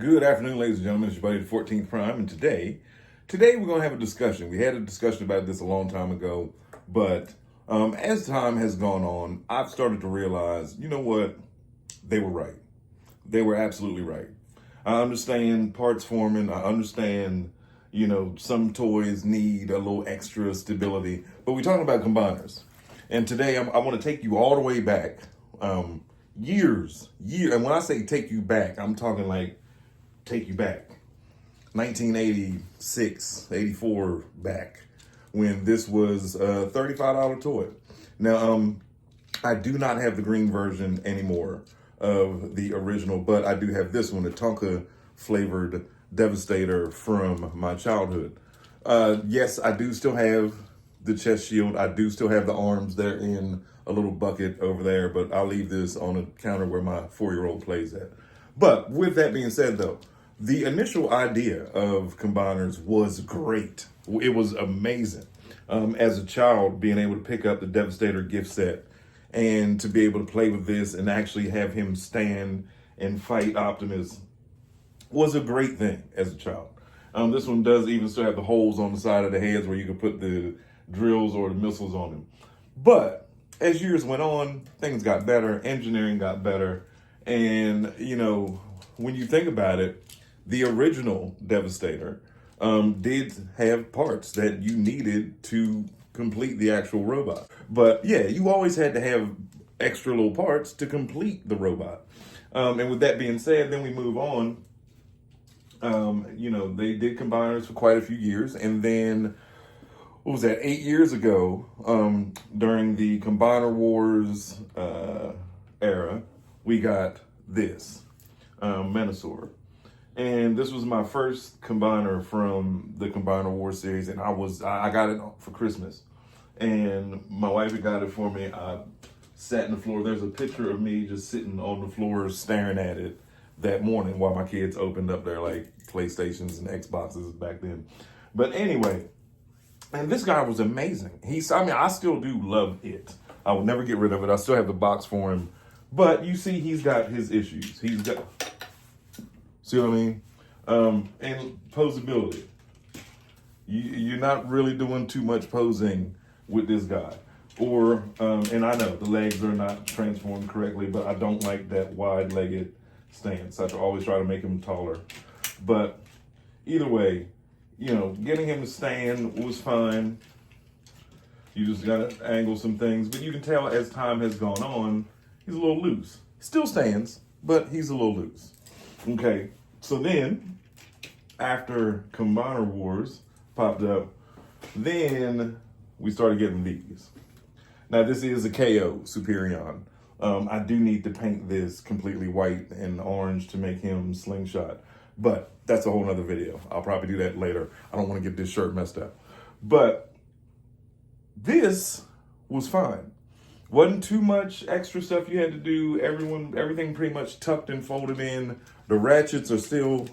Good afternoon, ladies and gentlemen. It's your buddy, the 14th Prime, and today we're going to have a discussion. We had a discussion about this a long time ago, but as time has gone on, I've started to realize, you know what? They were right. They were absolutely right. I understand parts forming. I understand, some toys need a little extra stability, but we're talking about combiners. And today I want to take you all the way back, years. And when I say take you back, I'm talking like take you back 1986, 84 back when this was a $35 toy. Now, I do not have the green version anymore of the original, but I do have this one, the Tonka flavored Devastator from my childhood. Yes, I do still have the chest shield. I do still have the arms. They're in a little bucket over there, but I'll leave this on a counter where my 4-year-old plays at. But with that being said, though, the initial idea of combiners was great. It was amazing. As a child, being able to pick up the Devastator gift set and to be able to play with this and actually have him stand and fight Optimus was a great thing as a child. This one does even still have the holes on the side of the heads where you could put the drills or the missiles on them. But as years went on, things got better, engineering got better, and when you think about it, the original Devastator did have parts that you needed to complete the actual robot. But yeah, you always had to have extra little parts to complete the robot. And with that being said, then we move on. They did combiners for quite a few years. And then, 8 years ago, during the Combiner Wars era, we got this, Menasor. And this was my first combiner from the Combiner Wars series, and I got it for Christmas. And my wife had got it for me. I sat in the floor. There's a picture of me just sitting on the floor staring at it that morning while my kids opened up their PlayStations and Xboxes back then. But anyway, and this guy was amazing. I still do love it. I will never get rid of it. I still have the box for him. But you see, he's got his issues. See what I mean? And posability. You're not really doing too much posing with this guy. Or, and I know the legs are not transformed correctly, but I don't like that wide-legged stance. I always try to make him taller. But either way, getting him to stand was fine. You just got to angle some things. But you can tell as time has gone on, he's a little loose. Still stands, but he's a little loose. Okay, so then, after Combiner Wars popped up, then we started getting these. Now, this is a KO Superion. I do need to paint this completely white and orange to make him slingshot, but that's a whole nother video. I'll probably do that later. I don't want to get this shirt messed up. But this was fine. Wasn't too much extra stuff you had to do. Everything pretty much tucked and folded in. The ratchets are still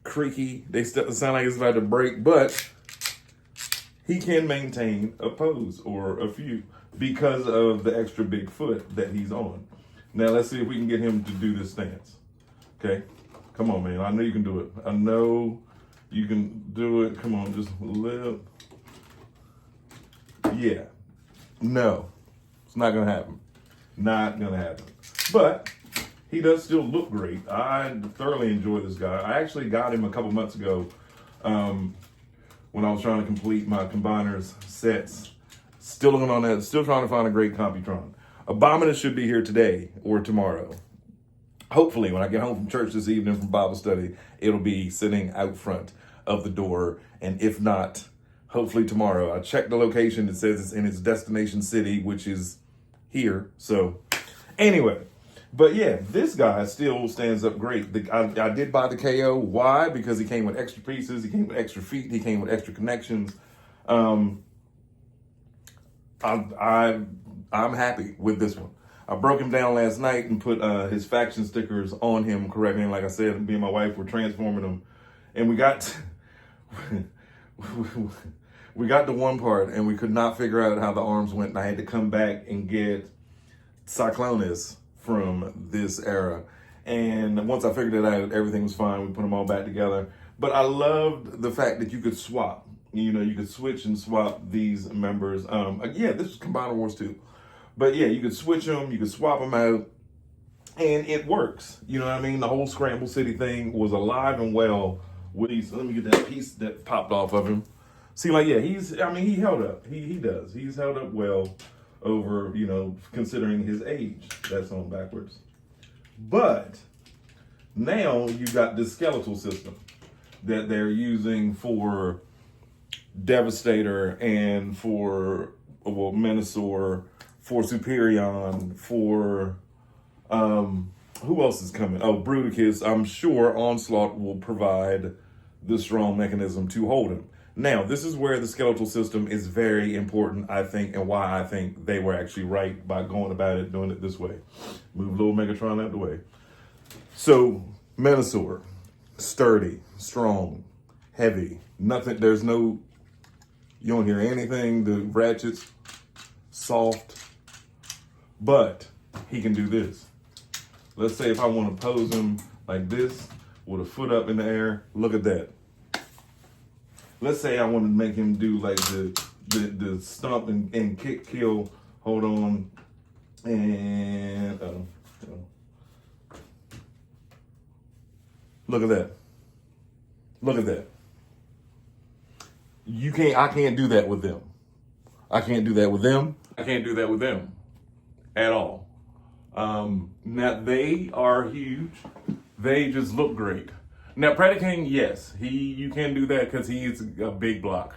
creaky. They still sound like it's about to break, but he can maintain a pose or a few because of the extra big foot that he's on. Now let's see if we can get him to do this stance. Okay, come on, man. I know you can do it. I know you can do it. Come on, just live. Yeah, no, it's not gonna happen. Not gonna happen. But he does still look great. I thoroughly enjoy this guy. I actually got him a couple months ago when I was trying to complete my combiners sets. Still looking on that, still trying to find a great Computron. Abominus should be here today or tomorrow. Hopefully, when I get home from church this evening from Bible study, it'll be sitting out front of the door. And if not, hopefully tomorrow. I checked the location. It says it's in its destination city, which is here. So anyway, but yeah, this guy still stands up great. I did buy the KO. Why? Because he came with extra pieces. He came with extra feet. He came with extra connections. I'm happy with this one. I broke him down last night and put his faction stickers on him correctly. And like I said, me and my wife were transforming him. And we got to one part and we could not figure out how the arms went. And I had to come back and get Cyclonus from this era. And once I figured it out, everything was fine. We put them all back together. But I loved the fact that you could swap. You know, you could switch and swap these members. Yeah, this was Combiner Wars 2. But yeah, you could switch them, you could swap them out, and it works. You know what I mean? The whole Scramble City thing was alive and well with these. Let me get that piece that popped off of him. See, like, yeah, he held up. He does. He's held up well over, you know, considering his age. That's on backwards. But now you got this skeletal system that they're using for Devastator and for, well, Menasor, for Superion, for, who else is coming? Oh, Bruticus. I'm sure Onslaught will provide the strong mechanism to hold him. Now, this is where the skeletal system is very important, I think, and why I think they were actually right by going about it, doing it this way. Move little Megatron out the way. So, Menasor, sturdy, strong, heavy, nothing, there's no, you don't hear anything, the ratchets, soft, but he can do this. Let's say if I want to pose him like this, with a foot up in the air, look at that. Let's say I want to make him do like the stomp and kick, kill, hold on, and look at that. Look at that. I can't do that with them. I can't do that with them. I can't do that with them at all. Now they are huge. They just look great. Now, Predaking, yes, you can do that because he is a big block.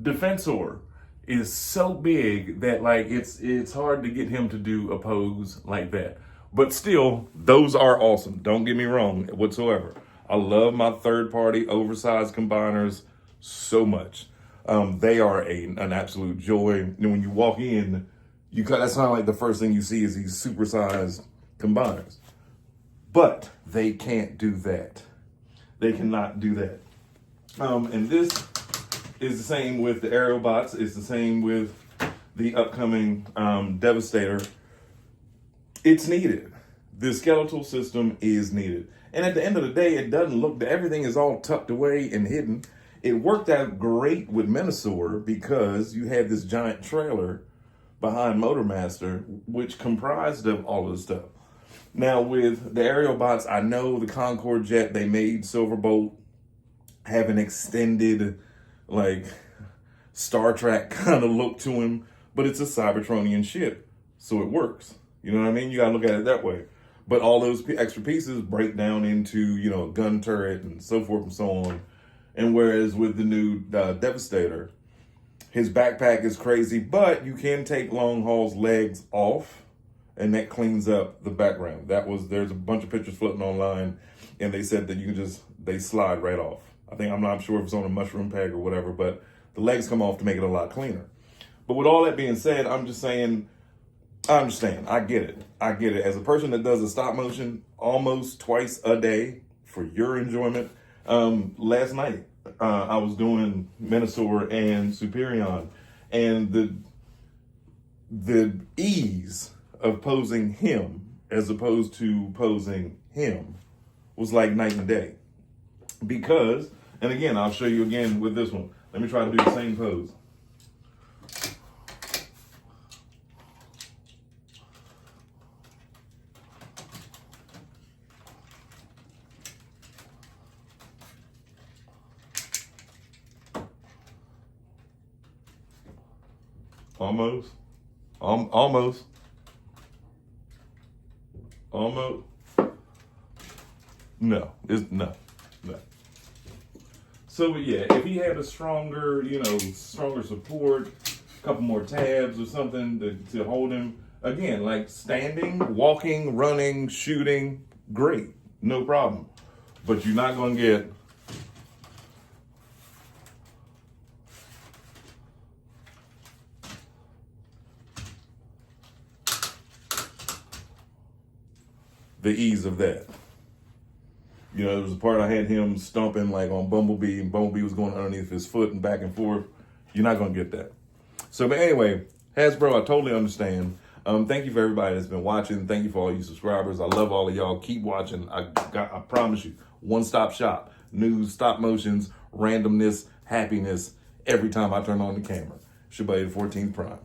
Defensor is so big that like it's hard to get him to do a pose like that. But still, those are awesome. Don't get me wrong whatsoever. I love my third-party oversized combiners so much. They are an absolute joy. And when you walk in, that's not like the first thing you see is these supersized combiners. But they can't do that. They cannot do that. And this is the same with the aerial bots. It's the same with the upcoming Devastator. It's needed. The skeletal system is needed. And at the end of the day, it doesn't look, everything is all tucked away and hidden. It worked out great with Menasor because you had this giant trailer behind Motormaster, which comprised of all of the stuff. Now with the aerial bots, I know the Concorde jet they made Silverbolt have an extended, like, Star Trek kind of look to him, but it's a Cybertronian ship, so it works. You know what I mean? You gotta look at it that way. But all those extra pieces break down into, you know, a gun turret and so forth and so on. And whereas with the new Devastator, his backpack is crazy, but you can take Long Haul's legs off, and that cleans up the background. There's a bunch of pictures floating online, and they said that you can they slide right off. I'm not sure if it's on a mushroom peg or whatever, but the legs come off to make it a lot cleaner. But with all that being said, I'm just saying, I understand. I get it. As a person that does a stop motion almost twice a day for your enjoyment, last night I was doing Menasor and Superion, and the ease of posing him as opposed to posing him was like night and day. Because, and again, I'll show you again with this one. Let me try to do the same pose. Almost. No. So yeah, if he had a stronger support, a couple more tabs or something to hold him, again, like standing, walking, running, shooting, great, no problem. But you're not gonna get the ease of that. You know, there was a part I had him stomping like on Bumblebee, and Bumblebee was going underneath his foot and back and forth. You're not going to get that. So, but anyway, Hasbro, I totally understand. Thank you for everybody that's been watching. Thank you for all you subscribers. I love all of y'all. Keep watching. I promise you, one-stop shop. News, stop motions, randomness, happiness every time I turn on the camera. Shabay the 14th Prime.